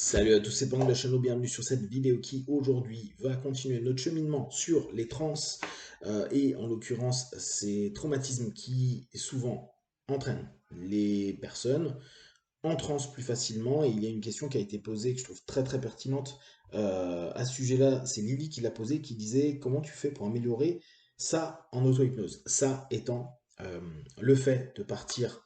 Salut à tous, c'est Pang de la chaîne, bienvenue sur cette vidéo qui aujourd'hui va continuer notre cheminement sur les trans et en l'occurrence ces traumatismes qui souvent entraînent les personnes en transe plus facilement. Et il y a une question qui a été posée que je trouve très pertinente à ce sujet-là. C'est Lily qui l'a posée, qui disait comment tu fais pour améliorer ça en auto-hypnose. Ça étant le fait de partir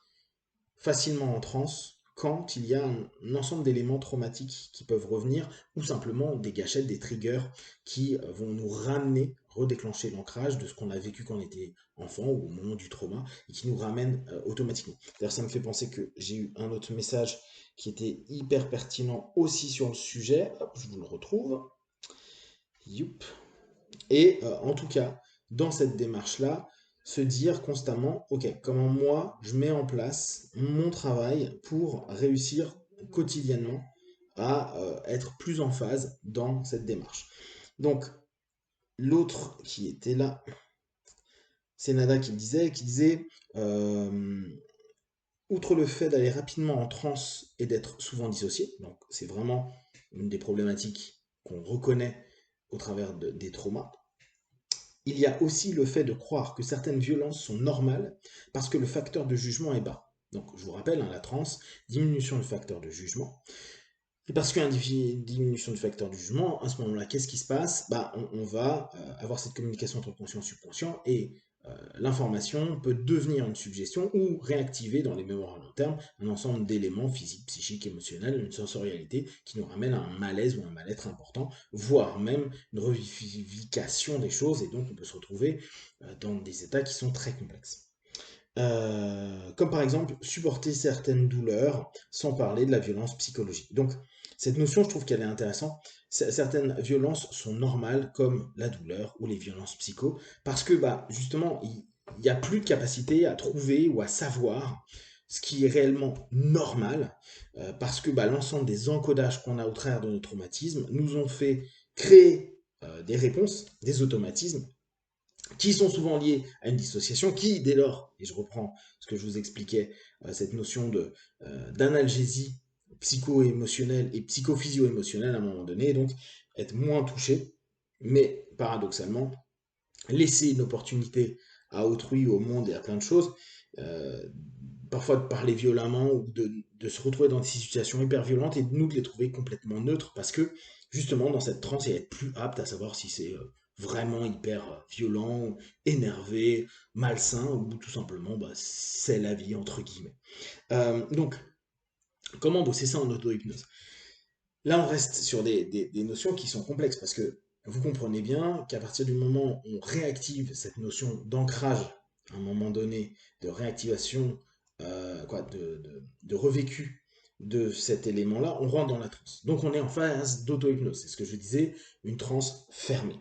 facilement en transe quand il y a un ensemble d'éléments traumatiques qui peuvent revenir, ou simplement des gâchettes, des triggers qui vont nous ramener, redéclencher l'ancrage de ce qu'on a vécu quand on était enfant ou au moment du trauma, et qui nous ramènent automatiquement. D'ailleurs, ça me fait penser que j'ai eu un autre message qui était hyper pertinent aussi sur le sujet. Hop, je vous le retrouve. Youp. Et en tout cas, dans cette démarche-là, se dire constamment, ok, comment moi je mets en place mon travail pour réussir quotidiennement à être plus en phase dans cette démarche. Donc, l'autre qui était là, c'est Nada qui disait, euh, outre le fait d'aller rapidement en transe et d'être souvent dissocié, donc c'est vraiment une des problématiques qu'on reconnaît au travers des traumas. Il y a aussi le fait de croire que certaines violences sont normales parce que le facteur de jugement est bas. Donc, je vous rappelle, la transe, diminution du facteur de jugement. Et parce qu'il y a une diminution du facteur de jugement, à ce moment-là, qu'est-ce qui se passe? On va avoir cette communication entre conscient et subconscient et l'information peut devenir une suggestion ou réactiver dans les mémoires à long terme un ensemble d'éléments physiques, psychiques, émotionnels, une sensorialité qui nous ramène à un malaise ou un mal-être important, voire même une revivification des choses, et donc on peut se retrouver dans des états qui sont très complexes. Comme par exemple supporter certaines douleurs, sans parler de la violence psychologique. Donc, cette notion, je trouve qu'elle est intéressante. Certaines violences sont normales, comme la douleur ou les violences psycho, parce que justement, il n'y a plus de capacité à trouver ou à savoir ce qui est réellement normal, parce que l'ensemble des encodages qu'on a au travers de nos traumatismes nous ont fait créer des réponses, des automatismes, qui sont souvent liés à une dissociation, qui, dès lors, et je reprends ce que je vous expliquais, cette notion d'analgésie psycho-émotionnelle et psychophysio-émotionnelle à un moment donné, donc être moins touché, mais paradoxalement, laisser une opportunité à autrui, au monde et à plein de choses, euh, parfois de parler violemment ou de se retrouver dans des situations hyper violentes et de nous de les trouver complètement neutres parce que justement dans cette transe, il va être plus apte à savoir si c'est vraiment hyper violent, énervé, malsain ou tout simplement c'est la vie entre guillemets. Donc, comment bosser ça en auto-hypnose? Là, on reste sur des notions qui sont complexes parce que vous comprenez bien qu'à partir du moment où on réactive cette notion d'ancrage, à un moment donné, de réactivation, de revécu de cet élément-là, on rentre dans la transe. Donc on est en phase d'auto-hypnose. C'est ce que je disais, une transe fermée.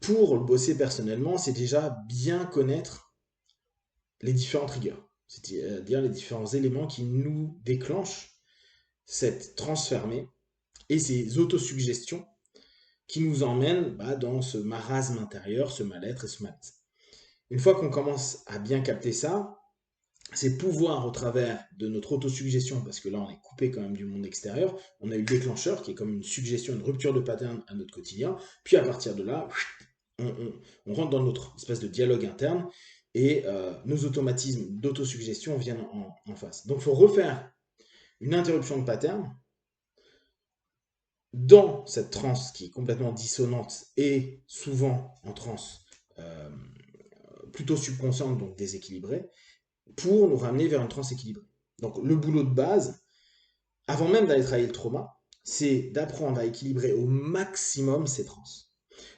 Pour le bosser personnellement, c'est déjà bien connaître les différents triggers, c'est-à-dire les différents éléments qui nous déclenchent cette transe fermée et ces autosuggestions qui nous emmènent dans ce marasme intérieur, ce mal-être et ce malaise. Une fois qu'on commence à bien capter ça, c'est pouvoir au travers de notre autosuggestion, parce que là on est coupé quand même du monde extérieur, on a eu le déclencheur qui est comme une suggestion, une rupture de pattern à notre quotidien, puis à partir de là, on rentre dans notre espèce de dialogue interne et nos automatismes d'autosuggestion viennent en face. Donc il faut refaire une interruption de pattern dans cette transe qui est complètement dissonante et souvent en transe euh, plutôt subconsciente, donc déséquilibrée, pour nous ramener vers une transe équilibrée. Donc le boulot de base, avant même d'aller travailler le trauma, c'est d'apprendre à équilibrer au maximum ces trans.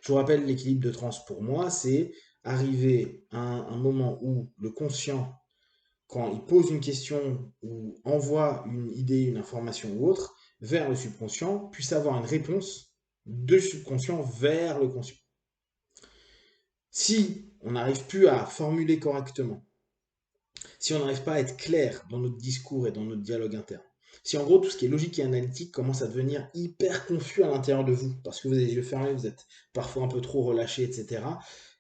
Je vous rappelle, l'équilibre de trans pour moi, c'est arriver à un moment où le conscient, quand il pose une question ou envoie une idée, une information ou autre, vers le subconscient, puisse avoir une réponse de subconscient vers le conscient. Si on n'arrive plus à formuler correctement, si on n'arrive pas à être clair dans notre discours et dans notre dialogue interne, si en gros tout ce qui est logique et analytique commence à devenir hyper confus à l'intérieur de vous, parce que vous avez les yeux fermés, vous êtes parfois un peu trop relâché, etc.,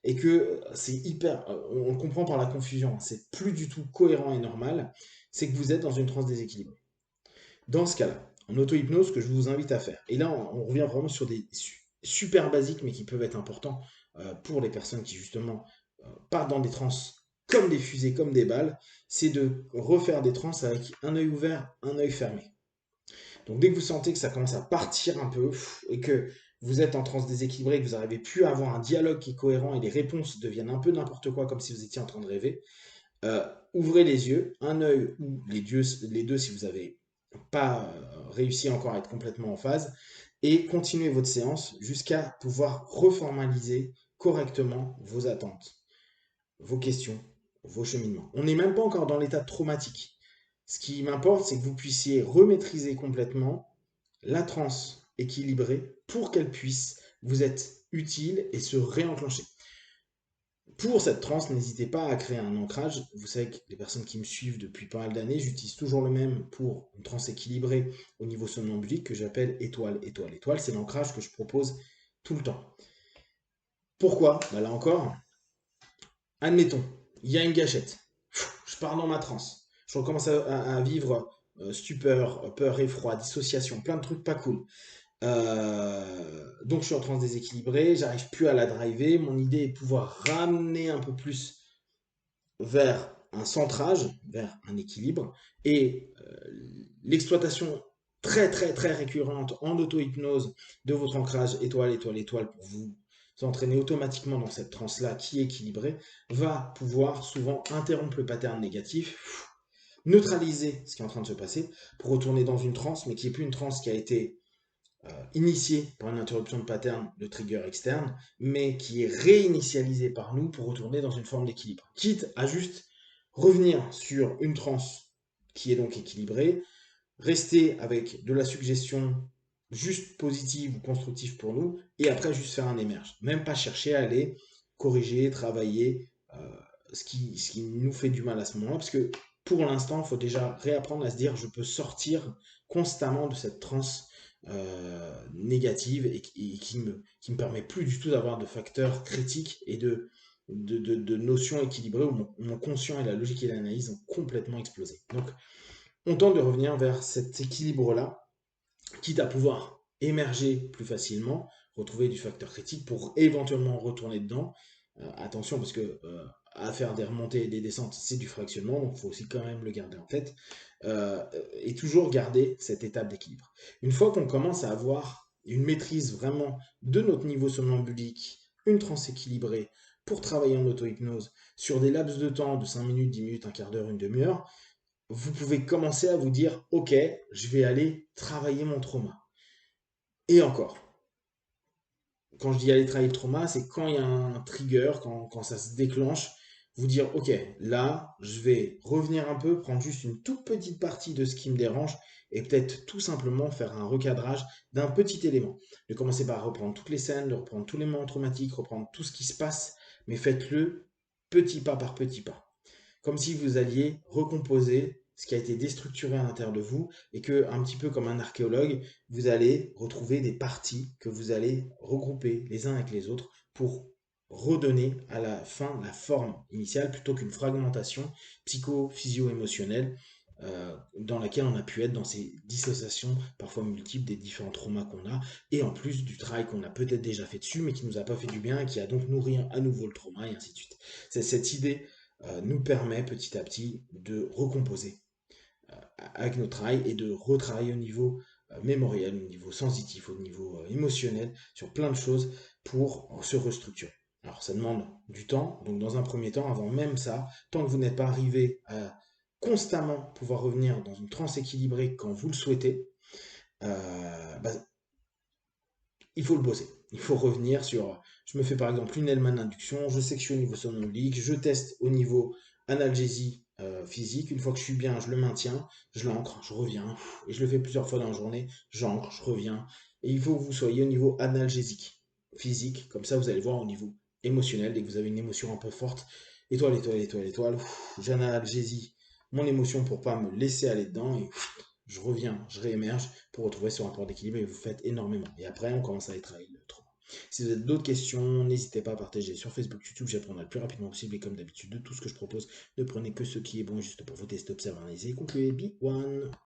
et que c'est hyper, on le comprend par la confusion, c'est plus du tout cohérent et normal, c'est que vous êtes dans une transe déséquilibrée. Dans ce cas-là, en auto-hypnose, ce que je vous invite à faire. Et là, on revient vraiment sur des super basiques, mais qui peuvent être importants pour les personnes qui, justement, partent dans des transes comme des fusées, comme des balles, c'est de refaire des transes avec un œil ouvert, un œil fermé. Donc dès que vous sentez que ça commence à partir un peu et que vous êtes en transe déséquilibrée, que vous n'arrivez plus à avoir un dialogue qui est cohérent et les réponses deviennent un peu n'importe quoi, comme si vous étiez en train de rêver, ouvrez les yeux, un œil ou les deux si vous n'avez pas réussi encore à être complètement en phase, et continuez votre séance jusqu'à pouvoir reformaliser correctement vos attentes, vos questions, vos cheminements. On n'est même pas encore dans l'état traumatique. Ce qui m'importe, c'est que vous puissiez remaîtriser complètement la transe équilibrée pour qu'elle puisse vous être utile et se réenclencher. Pour cette transe, n'hésitez pas à créer un ancrage. Vous savez que les personnes qui me suivent depuis pas mal d'années, j'utilise toujours le même pour une transe équilibrée au niveau somnambulique que j'appelle étoile, étoile, étoile. C'est l'ancrage que je propose tout le temps. Pourquoi? Là encore, admettons, il y a une gâchette. Je pars dans ma transe. Je recommence à vivre stupeur, peur, effroi, dissociation, plein de trucs pas cool. Donc je suis en transe déséquilibrée, j'arrive plus à la driver. Mon idée est de pouvoir ramener un peu plus vers un centrage, vers un équilibre. Et l'exploitation très très très récurrente en auto-hypnose de votre ancrage étoile, étoile, étoile pour vous entraîner automatiquement dans cette transe-là qui est équilibrée, va pouvoir souvent interrompre le pattern négatif, neutraliser ce qui est en train de se passer pour retourner dans une transe, mais qui n'est plus une transe qui a été initiée par une interruption de pattern de trigger externe, mais qui est réinitialisée par nous pour retourner dans une forme d'équilibre. Quitte à juste revenir sur une transe qui est donc équilibrée, rester avec de la suggestion juste positive ou constructive pour nous, et après juste faire un émerge. Même pas chercher à aller corriger, travailler ce qui nous fait du mal à ce moment-là, parce que pour l'instant, il faut déjà réapprendre à se dire je peux sortir constamment de cette transe négative et qui me permet plus du tout d'avoir de facteurs critiques et de notions équilibrées où mon conscient et la logique et l'analyse ont complètement explosé. Donc, on tente de revenir vers cet équilibre-là, quitte à pouvoir émerger plus facilement, retrouver du facteur critique pour éventuellement retourner dedans. Attention, parce que à faire des remontées et des descentes, c'est du fractionnement, donc il faut aussi quand même le garder en tête. Et toujours garder cette étape d'équilibre. Une fois qu'on commence à avoir une maîtrise vraiment de notre niveau somnambulique, une transe équilibrée, pour travailler en auto-hypnose, sur des laps de temps de 5 minutes, 10 minutes, un quart d'heure, une demi-heure, vous pouvez commencer à vous dire, ok, je vais aller travailler mon trauma. Et encore, quand je dis aller travailler le trauma, c'est quand il y a un trigger, quand ça se déclenche, vous dire, ok, là, je vais revenir un peu, prendre juste une toute petite partie de ce qui me dérange et peut-être tout simplement faire un recadrage d'un petit élément. Ne commencez pas à reprendre toutes les scènes, de reprendre tous les moments traumatiques, reprendre tout ce qui se passe, mais faites-le petit pas par petit pas. Comme si vous alliez recomposer ce qui a été déstructuré à l'intérieur de vous et que, un petit peu comme un archéologue, vous allez retrouver des parties que vous allez regrouper les uns avec les autres pour redonner à la fin la forme initiale plutôt qu'une fragmentation psycho-physio-émotionnelle dans laquelle on a pu être dans ces dissociations parfois multiples des différents traumas qu'on a et en plus du travail qu'on a peut-être déjà fait dessus mais qui nous a pas fait du bien et qui a donc nourri à nouveau le trauma et ainsi de suite. C'est cette idée nous permet petit à petit de recomposer avec notre travail et de retravailler au niveau mémoriel, au niveau sensitif, au niveau émotionnel, sur plein de choses pour se restructurer. Alors ça demande du temps, donc dans un premier temps, avant même ça, tant que vous n'êtes pas arrivé à constamment pouvoir revenir dans une transe équilibrée quand vous le souhaitez, bah, il faut le bosser. Il faut revenir sur, je me fais par exemple une Hellman induction, je sais que je suis au niveau somnambulique, je teste au niveau analgésie physique, une fois que je suis bien, je le maintiens, je l'ancre, je reviens, et je le fais plusieurs fois dans la journée, j'ancre, je reviens, et il faut que vous soyez au niveau analgésique physique, comme ça vous allez voir au niveau émotionnel, dès que vous avez une émotion un peu forte, étoile, étoile, étoile, étoile, j'analgésie mon émotion pour pas me laisser aller dedans, et je reviens, je réémerge pour retrouver ce rapport d'équilibre et vous faites énormément. Et après, on commence à aller travailler le trauma. Si vous avez d'autres questions, n'hésitez pas à partager sur Facebook, YouTube, j'y répondrai le plus rapidement possible. Et comme d'habitude, de tout ce que je propose, ne prenez que ce qui est bon juste pour vous tester, observer, analyser et conclure. Be one.